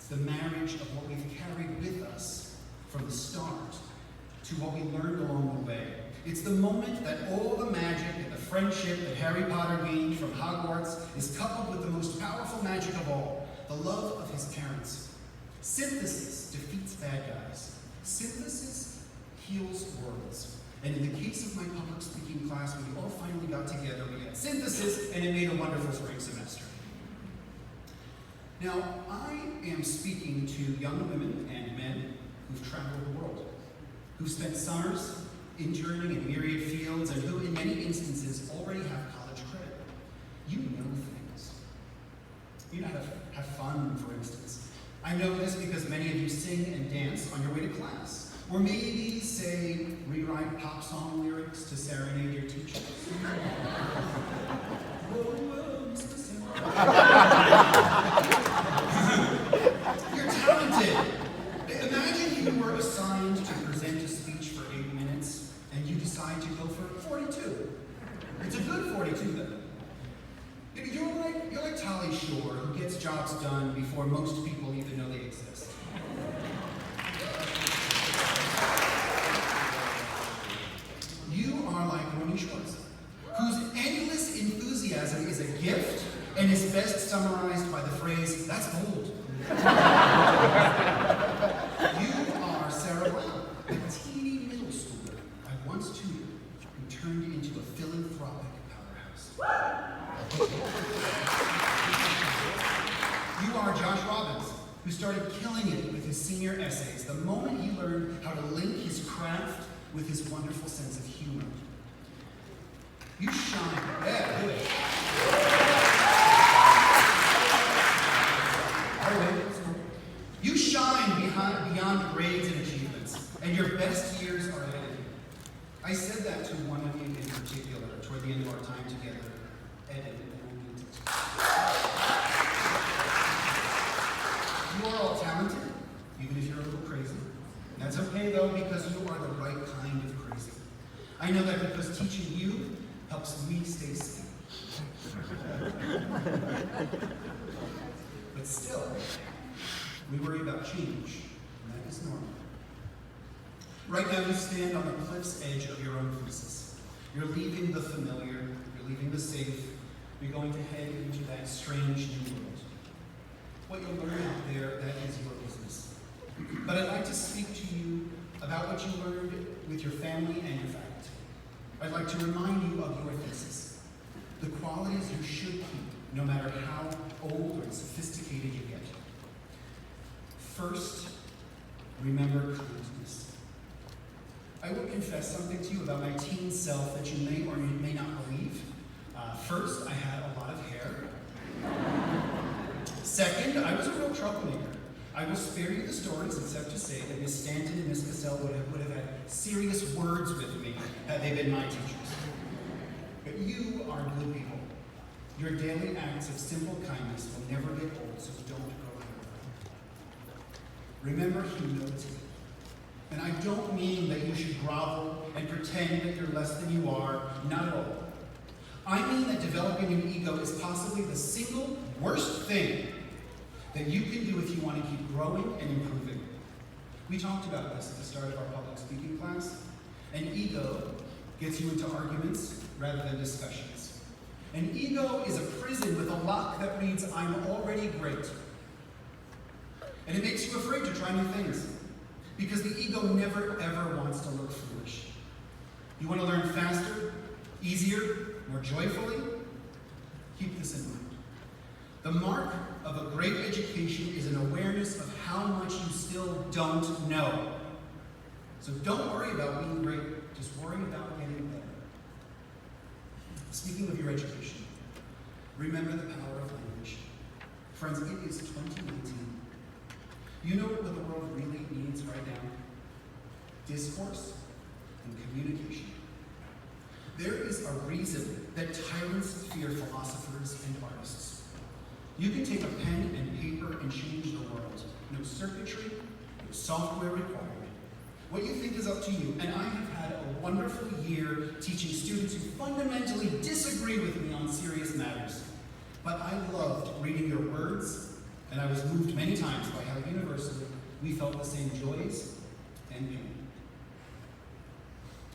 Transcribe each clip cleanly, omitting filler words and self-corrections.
It's the marriage of what we've carried with us from the start to what we learned along the way. It's the moment that all the magic and the friendship that Harry Potter gained from Hogwarts is coupled with the most powerful magic of all, the love of his parents. Synthesis defeats bad guys. Synthesis heals worlds. And in the case of my public speaking class, when we all finally got together, we had synthesis, and it made a wonderful spring semester. Now, I am speaking to young women and men who've traveled the world, who've spent summers interning in myriad fields, and who, in many instances, already have college credit. You know things. You know how to have fun, for instance. I know this because many of you sing and dance on your way to class. Or maybe, say, rewrite pop song lyrics to serenade your teachers. Whoa, whoa, Mr. You're talented. Imagine you were assigned to present a speech for 8 minutes, and you decide to go for 42. It's a good 42, though. You're like Tali Shore, who gets jobs done before most people even know they exist. You are like Ronnie Schwartz, whose endless enthusiasm is a gift and is best summarized by the phrase, "That's bold." You are Sarah Brown, a teeny middle schooler I once tutored who turned into a philanthropic powerhouse. You are Josh Robbins, who started killing it with his senior essays the moment he learned how to link his craft with his wonderful sense of humor. You shine. Yeah, good. You shine beyond grades and achievements, and your best years are ahead of you. I said that to one of you in particular toward the end of our time together. Ed, you are all talented, even if you're a little crazy. That's okay though, because you are the right kind of crazy. I know that because teaching you helps me stay sane. But still, we worry about change, and that is normal. Right now you stand on the cliff's edge of your own thesis. You're leaving the familiar, you're leaving the safe, you're going to head into that strange new world. What you'll learn out there, that is your business. But I'd like to speak to you about what you learned with your family and your faculty. I'd like to remind you of your thesis, the qualities you should keep, no matter how old or sophisticated you get. First, remember kindness. I will confess something to you about my teen self that you may or may not believe. First, I had a lot of hair. Second, I was a real troublemaker. I will spare you the stories, except to say that Miss Stanton and Miss Cassell would have had serious words with me had they been my teachers. But you are good people. Your daily acts of simple kindness will never get old, so don't grow out of them. Remember humility. And I don't mean that you should grovel and pretend that you're less than you are, not at all. I mean that developing an ego is possibly the single worst thing that you can do if you want to keep growing and improving. We talked about this at the start of our public speaking class. An ego gets you into arguments rather than discussions. An ego is a prison with a lock that reads, "I'm already great." And it makes you afraid to try new things, because the ego never ever wants to look foolish. You want to learn faster, easier, more joyfully? Keep this in mind. The mark of a great education is an awareness of how much you still don't know. So don't worry about being great, just worry about getting better. Speaking of your education, remember the power of language. Friends, it is 2019. You know what the world really needs right now? Discourse and communication. There is a reason that tyrants fear philosophers and artists. You can take a pen and paper and change the world. No circuitry, no software required. What you think is up to you, and I have had a wonderful year teaching students who fundamentally disagree with me on serious matters. But I loved reading your words and I was moved many times by how universally we felt the same joys and pain.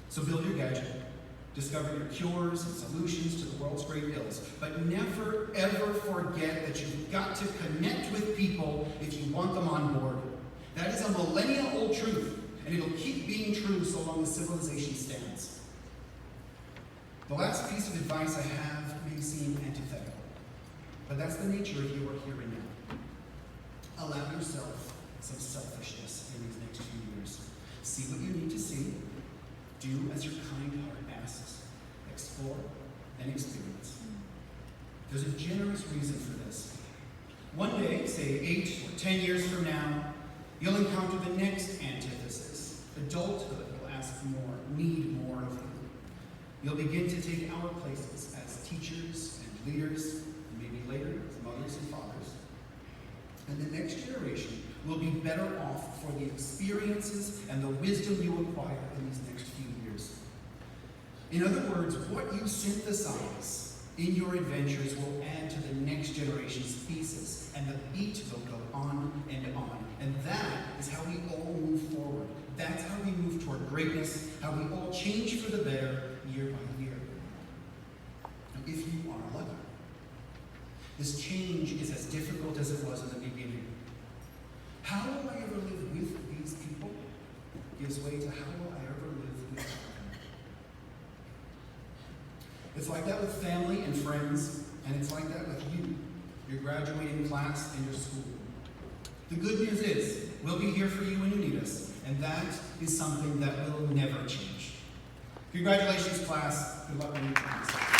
So build your gadget, discover your cures and solutions to the world's great ills, but never ever forget that you've got to connect with people if you want them on board. That is a millennia-old truth, and it'll keep being true so long as civilization stands. The last piece of advice I have may seem antithetical, but that's the nature of your here and now. Allow yourself some selfishness in these next few years. See what you need to see. Do as your kind heart asks. Explore and experience. There's a generous reason for this. One day, say 8 or 10 years from now, you'll encounter the next antithesis. Adulthood will ask for more, need more of you. You'll begin to take our places as teachers and leaders, and maybe later as mothers and fathers. And the next generation will be better off for the experiences and the wisdom you acquire in these next few years. In other words, what you synthesize in your adventures will add to the next generation's thesis, and the beat will go on and on. And that is how we all move forward. That's how we move toward greatness, how we all change for the better year by year. Now, if you are lucky, this change is as difficult as it was in the beginning. How will I ever live with these people gives way to how will I ever live without them. It's like that with family and friends, and it's like that with you, your graduating class and your school. The good news is, we'll be here for you when you need us, and that is something that will never change. Congratulations, class. Good luck on your plans.